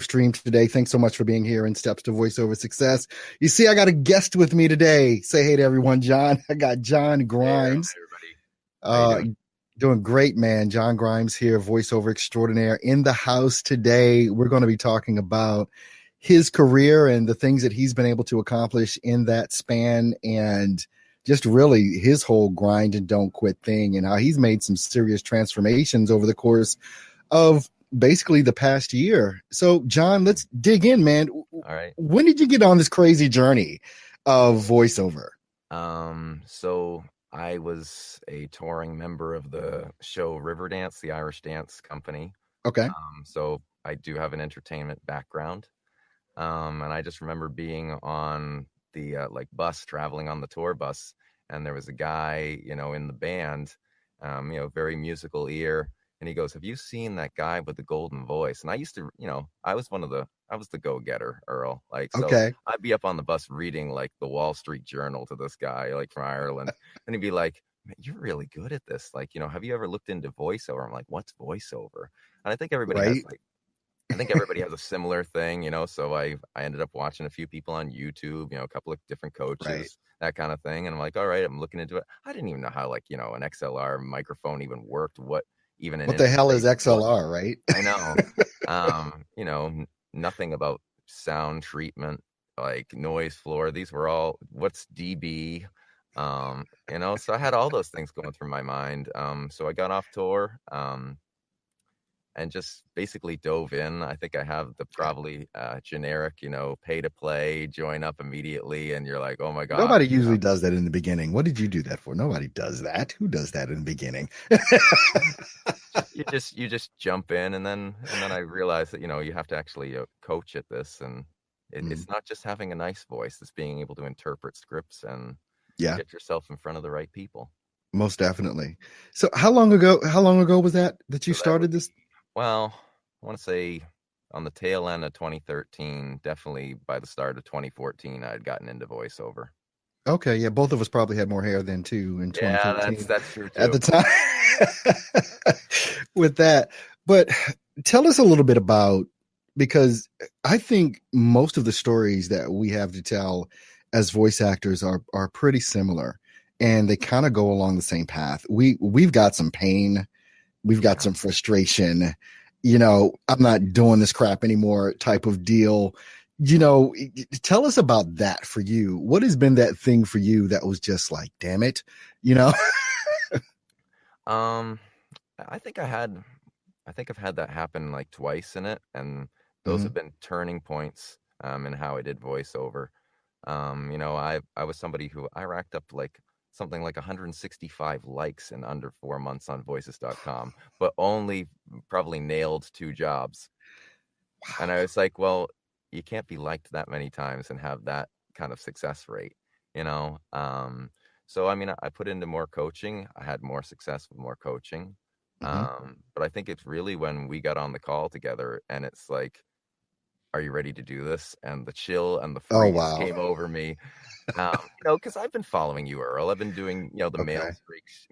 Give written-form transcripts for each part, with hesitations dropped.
stream today. Thanks so much for being here in Steps to Voiceover Success. You see, I got a guest with me today. Say hey to everyone, John. I got John Hey, Earl. Grimes. Hey, everybody. How you Uh, doing? Doing great, man. John Grimes here, voiceover extraordinaire in the house today. We're going to be talking about his career and the things that he's been able to accomplish in that span and just really his whole grind and don't quit thing and how he's made some serious transformations over the course of basically the past year. So, John, let's dig in, man. All right. When did you get on this crazy journey of voiceover? So I was a touring member of the show Riverdance, the Irish dance company. Okay. So I do have an entertainment background. And I just remember being on the like bus, traveling on the tour bus, and there was a guy, in the band, very musical ear, and he goes, "Have you seen that guy with the golden voice?" And I used to, I was the go-getter, Earl. Like, so Okay. I'd be up on the bus reading like the Wall Street Journal to this guy, like from Ireland, and he'd be like, "Man, you're really good at this. Like, have you ever looked into voiceover?" I'm like, "What's voiceover?" And Right. I think everybody has a similar thing, so I ended up watching a few people on YouTube, a couple of different Right. coaches, that kind of thing. And I'm like, all right, I'm looking into it. I didn't even know how, like, an XLR microphone even worked, what even an What the hell is interface was. XLR, right? I know. Nothing about sound treatment, like noise floor. These were all, what's dB? So I had all those things going through my mind. So I got off tour. And just basically dove in. I think I have the Okay. probably generic, pay to play, join up immediately, and you're like, oh my gosh, Nobody usually does that in the beginning. What did you do that for? Nobody does that. Who does that in the beginning? you just jump in, and then I realized that you have to actually coach at this, and Mm, it's not just having a nice voice; it's being able to interpret scripts and yeah, get yourself in front of the right people. most definitely. So how long ago was that you So that would started be, this? well, I want to say on the tail end of 2013, definitely by the start of 2014, I had gotten into voiceover. Okay, yeah, both of us probably had more hair than two in Yeah, that's 2013 that's true at too. the time with that. But tell us a little bit about because I think most of the stories that we have to tell as voice actors are pretty similar and they kind of go along the same path. We've got some pain, we've got Yeah. some frustration, I'm not doing this crap anymore type of deal. Tell us about that for you. What has been that thing for you that was just like, damn it, you know? Um, I think I've had that happen like twice in it, and those Hmm. have been turning points in how I did voiceover. I was somebody who I racked up like something like 165 likes in under 4 months on voices.com, but only probably nailed two jobs. And I Wow. was like, well, you can't be liked that many times and have that kind of success rate, you know? So, I mean, I put into more coaching. I had more success with more coaching. Hmm. But I think it's really when we got on the call together and it's like, are you ready to do this? And the chill and the Oh, freeze wow. came over me. Because I've been following you, Earl. I've been doing, the Okay.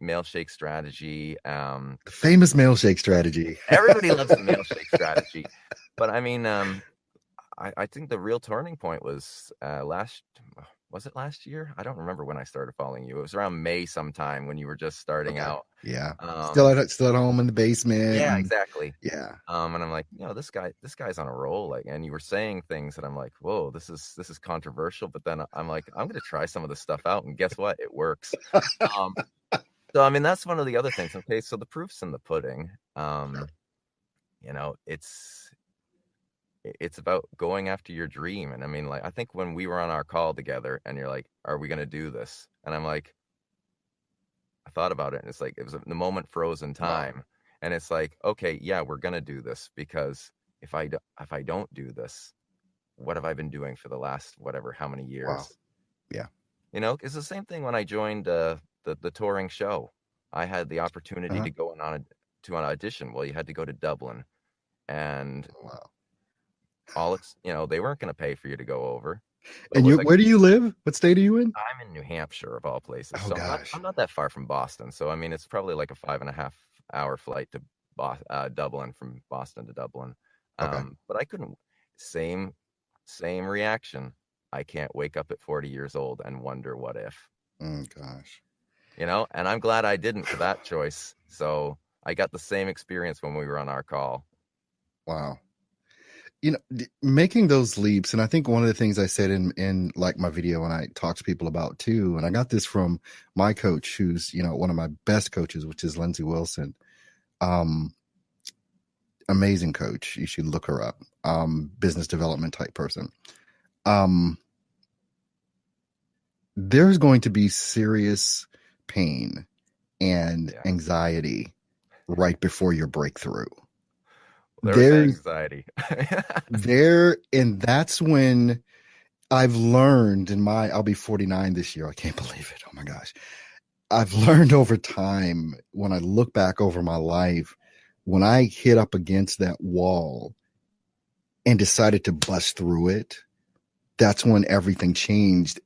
mail shake strategy. The famous milkshake strategy. Everybody loves the mail shake strategy. But I mean, I think the real turning point was was it last year? I don't remember when I started following you. It was around May sometime when you were just starting Okay. out. Yeah. Still Um, at home in the basement yeah, and exactly. yeah. And I'm like, this guy's on a roll. Like, and you were saying things that I'm like, whoa, this is controversial. But then I'm like, I'm gonna try some of this stuff out, and guess what? It works. Um, so I mean, that's one of the other things. Okay, so the proof's in the pudding. You know, it's about going after your dream. And I mean, like, I think when we were on our call together and you're like, are we going to do this? And I'm like, I thought about it and it's like, it was the moment froze in Wow. time. And it's like, okay, yeah, we're going to do this because if I don't do this, what have I been doing for the last, whatever, how many Wow. years? Yeah. It's the same thing when I joined the touring show. I had the opportunity Uh-huh. to go to an audition. Well, you had to go to Dublin and Wow. they weren't going to pay for you to go over. But And was I where do you live? What state are you in? I'm in New Hampshire of all places, Oh so I'm not gosh. I'm not that far from Boston. So I mean, it's probably like a 5.5 hour flight to Dublin, from Boston to Dublin. Okay. But I couldn't. same same reaction. I can't wake up at 40 years old and wonder what if, Gosh. and I'm glad I didn't for that choice. So I got the same experience when we were on our call. Wow. Making those leaps, and I think one of the things I said in like my video, and I talk to people about too, and I got this from my coach, who's one of my best coaches, which is Lindsay Wilson. Amazing coach. You should look her up. Business development type person. There's going to be serious pain and anxiety right before your breakthrough. There's anxiety. And that's when I've learned I'll be 49 this year. I can't believe it. Oh my gosh. I've learned over time, when I look back over my life, when I hit up against that wall and decided to bust through it, that's when everything changed.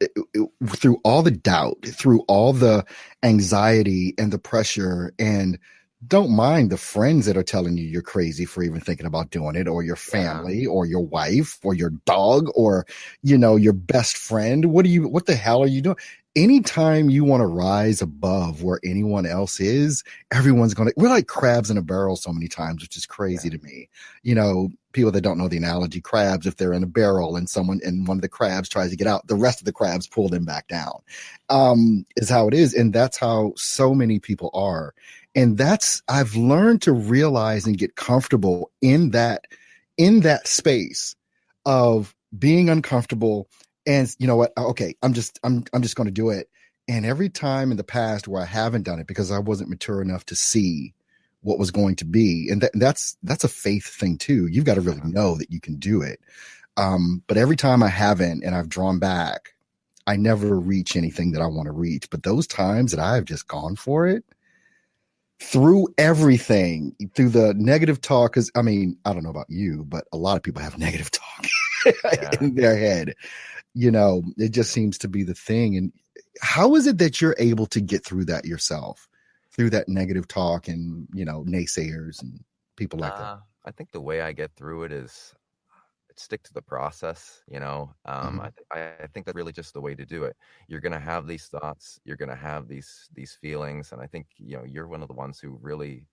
Through all the doubt, through all the anxiety and the pressure, and don't mind the friends that are telling you you're crazy for even thinking about doing it, or your family, or your wife, or your dog, or your best friend. What the hell are you doing? Anytime you want to rise above where anyone else is, we're like crabs in a barrel so many times, which is crazy to me. People that don't know the analogy, crabs, if they're in a barrel and one of the crabs tries to get out, the rest of the crabs pull them back down, is how it is. And that's how so many people are. And I've learned to realize and get comfortable in that space of being uncomfortable. And you know what? Okay, I'm just going to do it. And every time in the past where I haven't done it because I wasn't mature enough to see what was going to be, and that's a faith thing too. You've got to really know that you can do it. But every time I haven't, and I've drawn back, I never reach anything that I want to reach. But those times that I've just gone for it, through everything, through the negative talk, because I don't know about you, but a lot of people have negative talk in their head. It just seems to be the thing. And how is it that you're able to get through that yourself, through that negative talk and, naysayers and people like that? I think the way I get through it is stick to the process. I think that's really just the way to do it. You're going to have these thoughts, you're going to have these feelings. And I think, you're one of the ones who really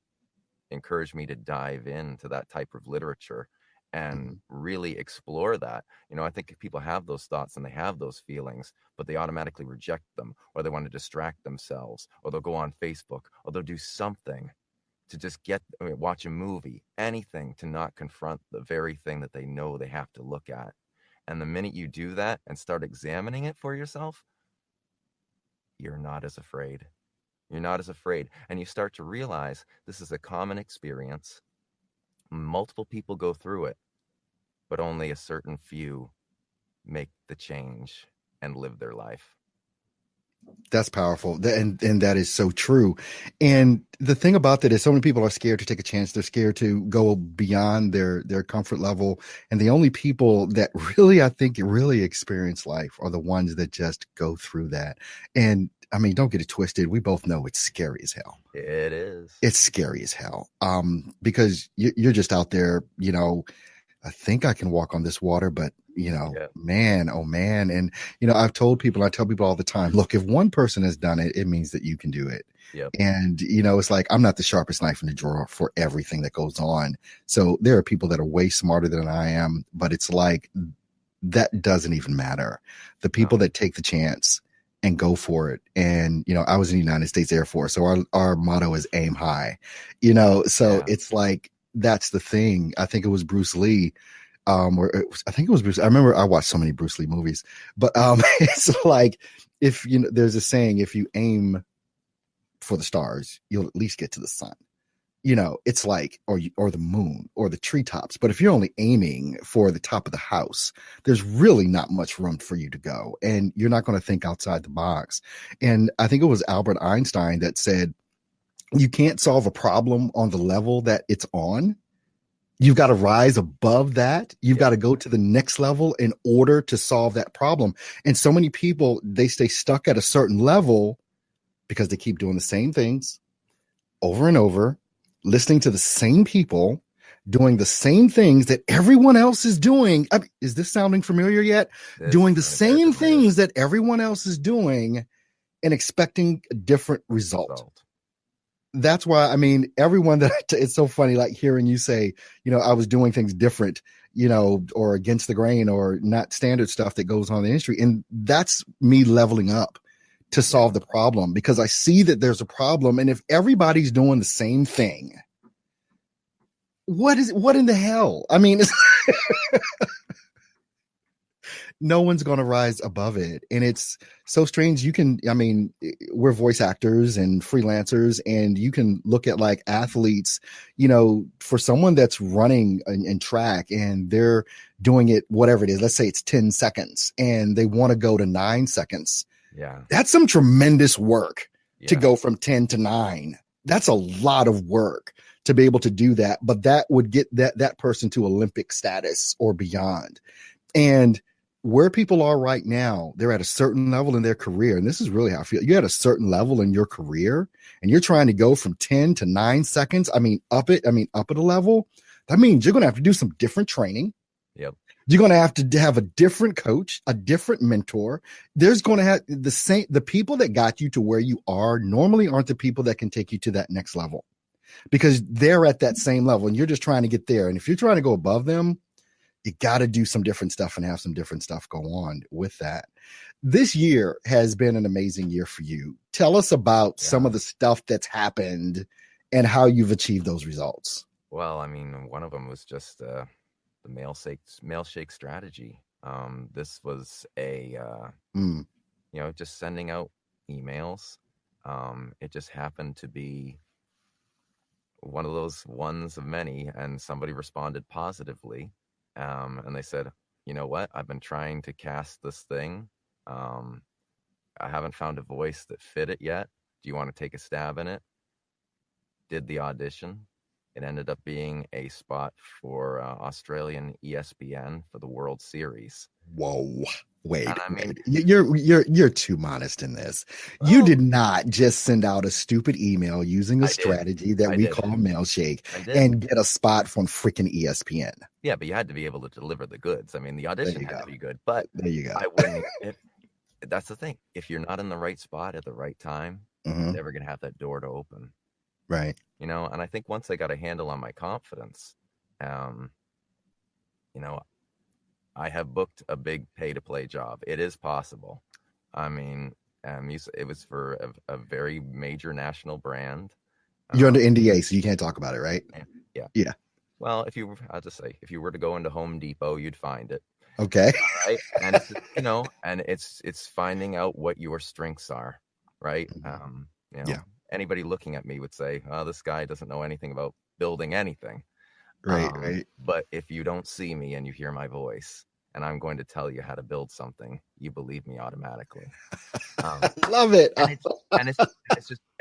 encouraged me to dive into that type of literature and really explore that. I think if people have those thoughts and they have those feelings, but they automatically reject them, or they want to distract themselves, or they'll go on Facebook, or they'll do something to just watch a movie, anything to not confront the very thing that they know they have to look at. And the minute you do that and start examining it for yourself, you're not as afraid. You're not as afraid. And you start to realize this is a common experience. Multiple people go through it, but only a certain few make the change and live their life. That's powerful. And that is so true. And the thing about that is so many people are scared to take a chance. They're scared to go beyond their comfort level. And the only people that really, I think, really experience life are the ones that just go through that. And don't get it twisted. We both know it's scary as hell. It is. It's scary as hell. Because you're just out there, I think I can walk on this water, but man, oh man. And, I tell people all the time, look, if one person has done it, it means that you can do it. Yep. And, it's like, I'm not the sharpest knife in the drawer for everything that goes on. So there are people that are way smarter than I am, but it's like, that doesn't even matter. The people that take the chance and go for it. And, I was in the United States Air Force. So our motto is aim high, It's like, that's the thing. I think it was Bruce Lee. I think it was Bruce. I remember I watched so many Bruce Lee movies, but it's like, if there's a saying, if you aim for the stars, you'll at least get to the sun. It's like, or the moon or the treetops. But if you're only aiming for the top of the house, there's really not much room for you to go, and you're not going to think outside the box. And I think it was Albert Einstein that said, you can't solve a problem on the level that it's on. You've got to rise above that. You've got to go to the next level in order to solve that problem. And so many people, they stay stuck at a certain level because they keep doing the same things over and over, listening to the same people, doing the same things that everyone else is doing. I mean, is this sounding familiar yet? This Doing is the sounding very same familiar. things that everyone else is doing and expecting a different result. Result. That's why, I mean, everyone it's so funny, like hearing you say, I was doing things different, or against the grain or not standard stuff that goes on in the industry. And that's me leveling up to Yeah. solve the problem, because I see that there's a problem. And if everybody's doing the same thing, what in the hell? I mean, no one's going to rise above it. And it's so strange. We're voice actors and freelancers, and you can look at like athletes, for someone that's running in track and they're doing it, whatever it is, let's say it's 10 seconds and they want to go to 9 seconds. Yeah. That's some tremendous work to Yeah. go from 10 to 9. That's a lot of work to be able to do that. But that would get that person to Olympic status or beyond. And where people are right now, they're at a certain level in their career. And this is really how I feel. You're at a certain level in your career and you're trying to go from 10 to 9 seconds. Up at a level. That means you're going to have to do some different training. Yep. You're going to have a different coach, a different mentor. There's going to have the people that got you to where you are normally aren't the people that can take you to that next level, because they're at that same level and you're just trying to get there. And if you're trying to go above them, you got to do some different stuff and have some different stuff go on with that. This year has been an amazing year for you. Tell us about some of the stuff that's happened and how you've achieved those results. Well, I mean, one of them was just the mail shake strategy. This was just sending out emails. It just happened to be one of those ones of many, and somebody responded positively. And they said, you know what? I've been trying to cast this thing. I haven't found a voice that fit it yet. Do you want to take a stab in it? Did the audition. It ended up being a spot for Australian ESPN for the World Series. Whoa. Wait. I mean, you're too modest in this. Well, you did not just send out a stupid email using a strategy that we call Mailshake and get a spot from freaking ESPN. Yeah, but you had to be able to deliver the goods. I mean, the audition had to be good, but there you go. I wouldn't. That's the thing. If you're not in the right spot at the right time, you're never gonna have that door to open. Right. And I think once I got a handle on my confidence, I have booked a big pay-to-play job. It is possible. I mean, it was for a very major national brand. You're under NDA, so you can't talk about it, right? Yeah. Well, I'll just say, if you were to go into Home Depot, you'd find it. Okay. Right. And it's, and it's finding out what your strengths are, right? Anybody looking at me would say, oh, this guy doesn't know anything about building anything. Right. But if you don't see me and you hear my voice and I'm going to tell you how to build something, you believe me automatically. Love it. And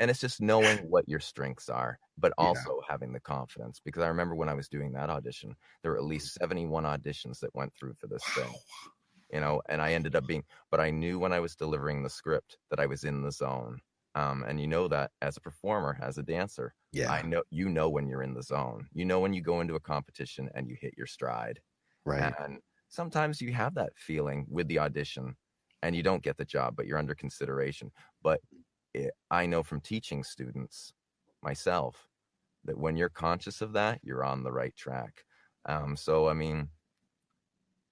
it's just knowing what your strengths are, but also having the confidence. Because I remember when I was doing that audition, there were at least 71 auditions that went through for this thing. And I ended up but I knew when I was delivering the script that I was in the zone. And that as a performer, as a dancer, I know when you're in the zone. When you go into a competition and you hit your stride. Right. And sometimes you have that feeling with the audition and you don't get the job, but you're under consideration. But I know from teaching students myself that when you're conscious of that, you're on the right track. So, I mean,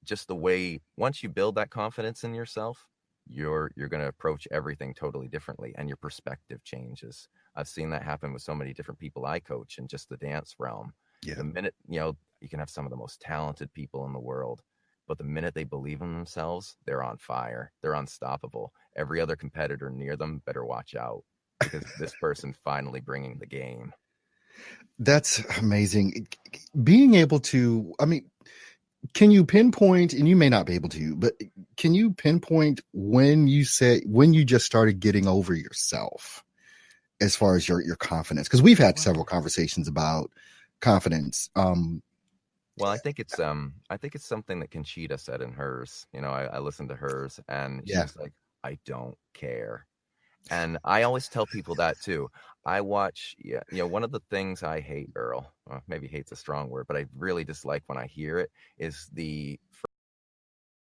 just the way, once you build that confidence in yourself, you're going to approach everything totally differently and your perspective changes. I've seen that happen with so many different people I coach in just the dance realm. The minute, you can have some of the most talented people in the world, but the minute they believe in themselves, they're on fire. They're unstoppable. Every other competitor near them better watch out, because this person finally bringing the game. That's amazing. Being able to, can you pinpoint, and you may not be able to, but can you pinpoint when you just started getting over yourself as far as your confidence? Because we've had several conversations about confidence. Well, I think it's something that Conchita said in hers. I listened to hers, and she's like, I don't care. And I always tell people that too. I watch, yeah, one of the things I hate, Earl, maybe hate's a strong word, but I really dislike when I hear it is the